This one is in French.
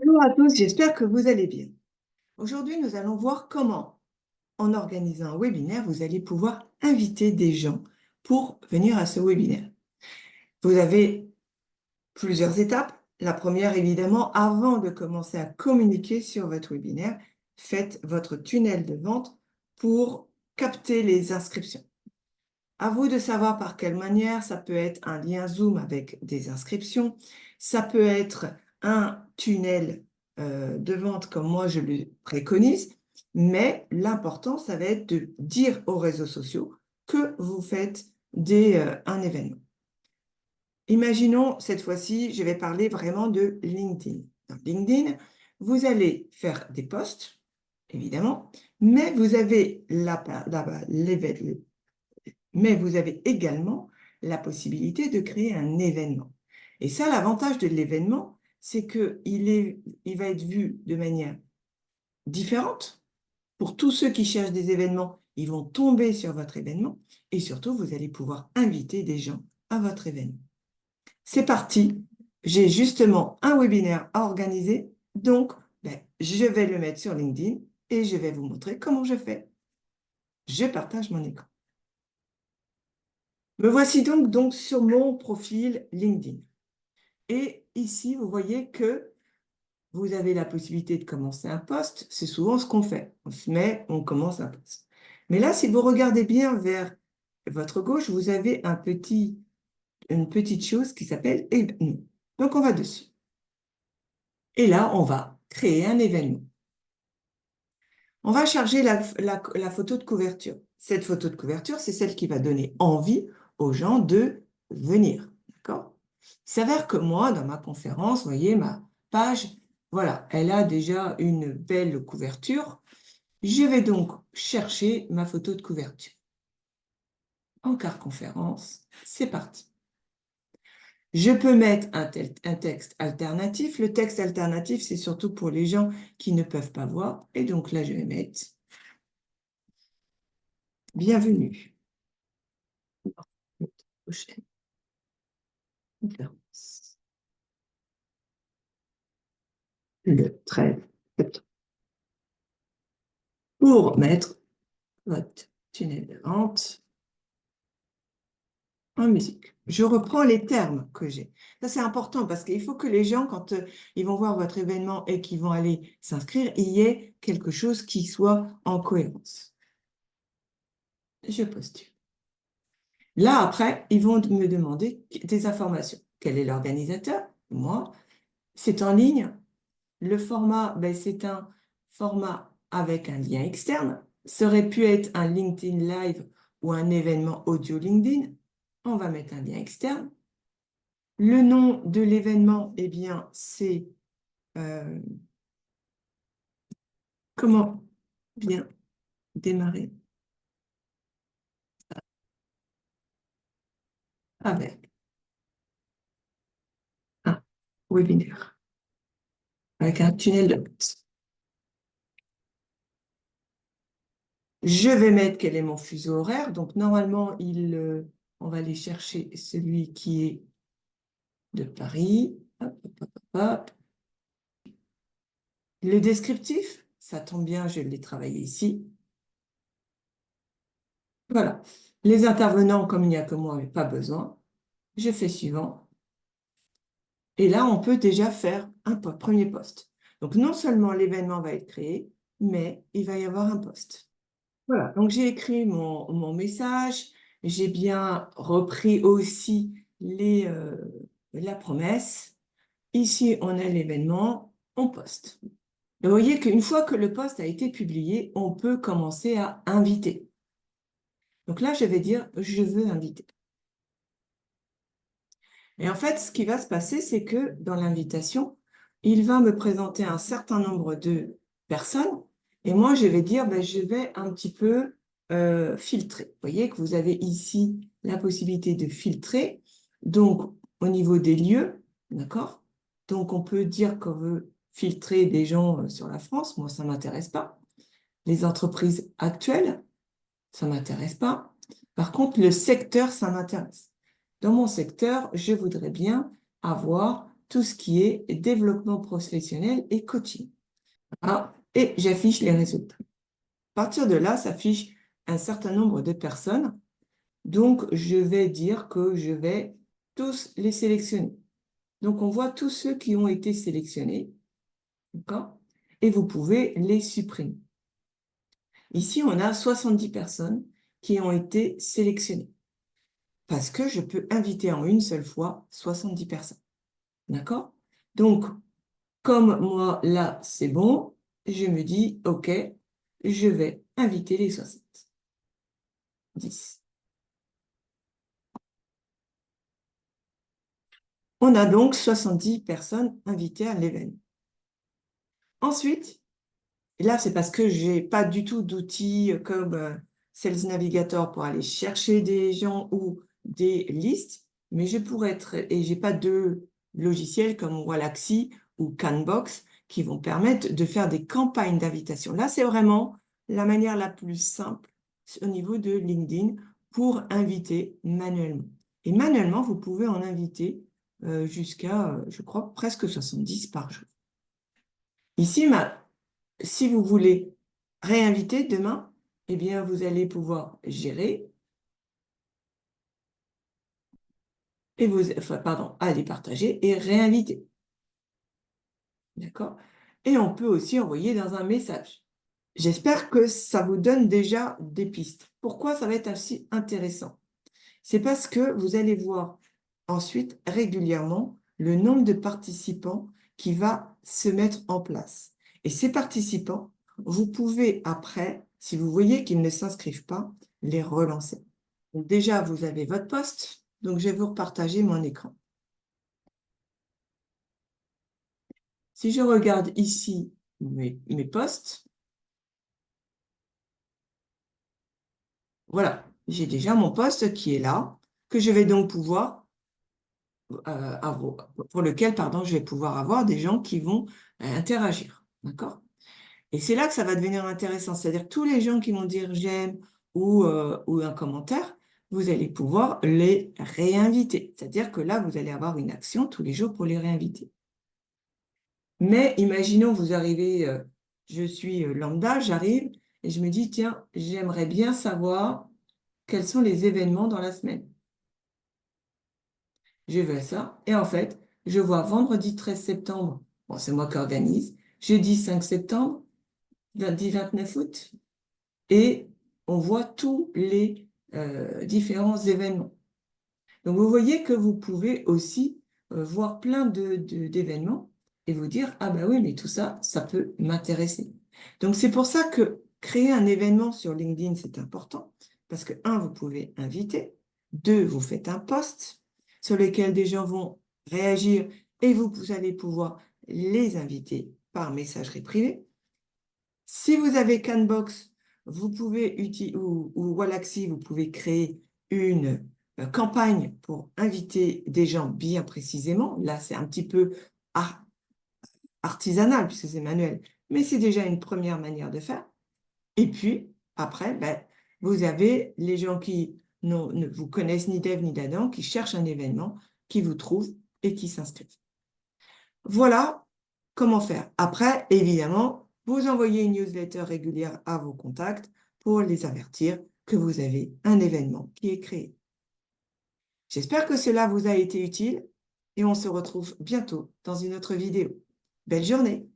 Bonjour à tous, j'espère que vous allez bien. Aujourd'hui, nous allons voir comment, en organisant un webinaire, vous allez pouvoir inviter des gens pour venir à ce webinaire. Vous avez plusieurs étapes. La première, évidemment, avant de commencer à communiquer sur votre webinaire, faites votre tunnel de vente pour capter les inscriptions. À vous de savoir par quelle manière. Ça peut être un lien Zoom avec des inscriptions, ça peut être un tunnel de vente comme moi je le préconise, mais l'important, ça va être de dire aux réseaux sociaux que vous faites un événement. Imaginons, cette fois-ci, je vais parler vraiment de LinkedIn. Dans LinkedIn, vous allez faire des posts, évidemment, mais vous avez mais vous avez également la possibilité de créer un événement. Et ça, l'avantage de l'événement, c'est qu'il va être vu de manière différente. Pour tous ceux qui cherchent des événements, ils vont tomber sur votre événement et surtout, vous allez pouvoir inviter des gens à votre événement. C'est parti, j'ai justement un webinaire à organiser, donc je vais le mettre sur LinkedIn et je vais vous montrer comment je fais. Je partage mon écran. Me voici donc sur mon profil LinkedIn. Et ici, vous voyez que vous avez la possibilité de commencer un post. C'est souvent ce qu'on fait. On se met, on commence un post. Mais là, si vous regardez bien vers votre gauche, vous avez une petite chose qui s'appelle « événement ». Donc, on va dessus. Et là, on va créer un événement. On va charger la photo de couverture. Cette photo de couverture, c'est celle qui va donner envie aux gens de venir. D'accord ? Il s'avère que moi, dans ma conférence, vous voyez, ma page, voilà, elle a déjà une belle couverture. Je vais donc chercher ma photo de couverture. Encart conférence, c'est parti. Je peux mettre un texte alternatif. Le texte alternatif, c'est surtout pour les gens qui ne peuvent pas voir. Et donc là, je vais mettre « Bienvenue ». Prochaine conférence. Le 13 septembre. Pour mettre votre tunnel de vente en musique. Je reprends les termes que j'ai. Ça, c'est important parce qu'il faut que les gens, quand ils vont voir votre événement et qu'ils vont aller s'inscrire, il y ait quelque chose qui soit en cohérence. Je postule. Là, après, ils vont me demander des informations. Quel est l'organisateur? Moi. C'est en ligne. Le format, c'est un format avec un lien externe. Ça aurait pu être un LinkedIn Live ou un événement audio LinkedIn. On va mettre un lien externe. Le nom de l'événement, eh bien, c'est comment bien démarrer avec un webinaire, avec un tunnel de vente. Je vais mettre quel est mon fuseau horaire. Donc, normalement, on va aller chercher celui qui est de Paris. Hop, hop, hop, hop. Le descriptif, ça tombe bien, je l'ai travaillé ici. Voilà. Les intervenants, comme il n'y a que moi, pas besoin. Je fais suivant. Et là, on peut déjà faire un premier post. Donc, non seulement l'événement va être créé, mais il va y avoir un post. Voilà. Donc, j'ai écrit mon message. J'ai bien repris aussi la promesse. Ici, on a l'événement, on poste. Vous voyez qu'une fois que le post a été publié, on peut commencer à inviter. Donc là, je vais dire « je veux inviter ». Et en fait, ce qui va se passer, c'est que dans l'invitation, il va me présenter un certain nombre de personnes et moi, je vais dire je vais un petit peu filtrer. Vous voyez que vous avez ici la possibilité de filtrer. Donc, au niveau des lieux, d'accord? Donc, on peut dire qu'on veut filtrer des gens sur la France. Moi, ça ne m'intéresse pas. Les entreprises actuelles, ça ne m'intéresse pas. Par contre, le secteur, ça m'intéresse. Dans mon secteur, je voudrais bien avoir tout ce qui est développement professionnel et coaching. Ah, et j'affiche les résultats. À partir de là, s'affiche un certain nombre de personnes. Donc, je vais dire que je vais tous les sélectionner. Donc, on voit tous ceux qui ont été sélectionnés. D'accord? Et vous pouvez les supprimer. Ici, on a 70 personnes qui ont été sélectionnées. Parce que je peux inviter en une seule fois 70 personnes. D'accord? Donc, comme moi, là, c'est bon, je me dis, OK, je vais inviter les 70. On a donc 70 personnes invitées à l'événement. Ensuite, là, c'est parce que je n'ai pas du tout d'outils comme Sales Navigator pour aller chercher des gens ou des listes, mais je pourrais être, et je n'ai pas de logiciels comme Wallaxy ou Canbox qui vont permettre de faire des campagnes d'invitation. Là, c'est vraiment la manière la plus simple au niveau de LinkedIn pour inviter manuellement. Et manuellement, vous pouvez en inviter jusqu'à, je crois, presque 70 par jour. Ici, si vous voulez réinviter demain, eh bien, vous allez pouvoir gérer et aller partager et réinviter. D'accord? Et on peut aussi envoyer dans un message. J'espère que ça vous donne déjà des pistes. Pourquoi ça va être aussi intéressant? C'est parce que vous allez voir ensuite régulièrement le nombre de participants qui va se mettre en place. Et ces participants, vous pouvez après, si vous voyez qu'ils ne s'inscrivent pas, les relancer. Donc déjà, vous avez votre poste, donc je vais vous repartager mon écran. Si je regarde ici mes postes, voilà, j'ai déjà mon poste qui est là, que je vais donc pouvoir pour lequel, pardon, je vais pouvoir avoir des gens qui vont interagir. D'accord? Et c'est là que ça va devenir intéressant. C'est-à-dire tous les gens qui vont dire j'aime ou un commentaire, vous allez pouvoir les réinviter. C'est-à-dire que là, vous allez avoir une action tous les jours pour les réinviter. Mais imaginons, vous arrivez, je suis lambda, j'arrive et je me dis, tiens, j'aimerais bien savoir quels sont les événements dans la semaine. Je vais à ça. Et en fait, je vois vendredi 13 septembre, bon, c'est moi qui organise, jeudi 5 septembre, lundi 29 août, et on voit tous les différents événements. Donc, vous voyez que vous pouvez aussi voir plein d'événements et vous dire, ah ben oui, mais tout ça, ça peut m'intéresser. Donc, c'est pour ça que créer un événement sur LinkedIn, c'est important, parce que, un, vous pouvez inviter, deux, vous faites un post sur lequel des gens vont réagir et vous allez pouvoir les inviter par messagerie privée. Si vous avez Canbox, vous pouvez ou Wallaxy, vous pouvez créer une campagne pour inviter des gens bien précisément. Là, c'est un petit peu artisanal puisque c'est manuel, mais c'est déjà une première manière de faire. Et puis, après, ben, vous avez les gens qui ne vous connaissent ni d'Ève ni d'Adam, qui cherchent un événement, qui vous trouvent et qui s'inscrivent. Voilà comment faire. Après, évidemment, vous envoyez une newsletter régulière à vos contacts pour les avertir que vous avez un événement qui est créé. J'espère que cela vous a été utile et on se retrouve bientôt dans une autre vidéo. Belle journée!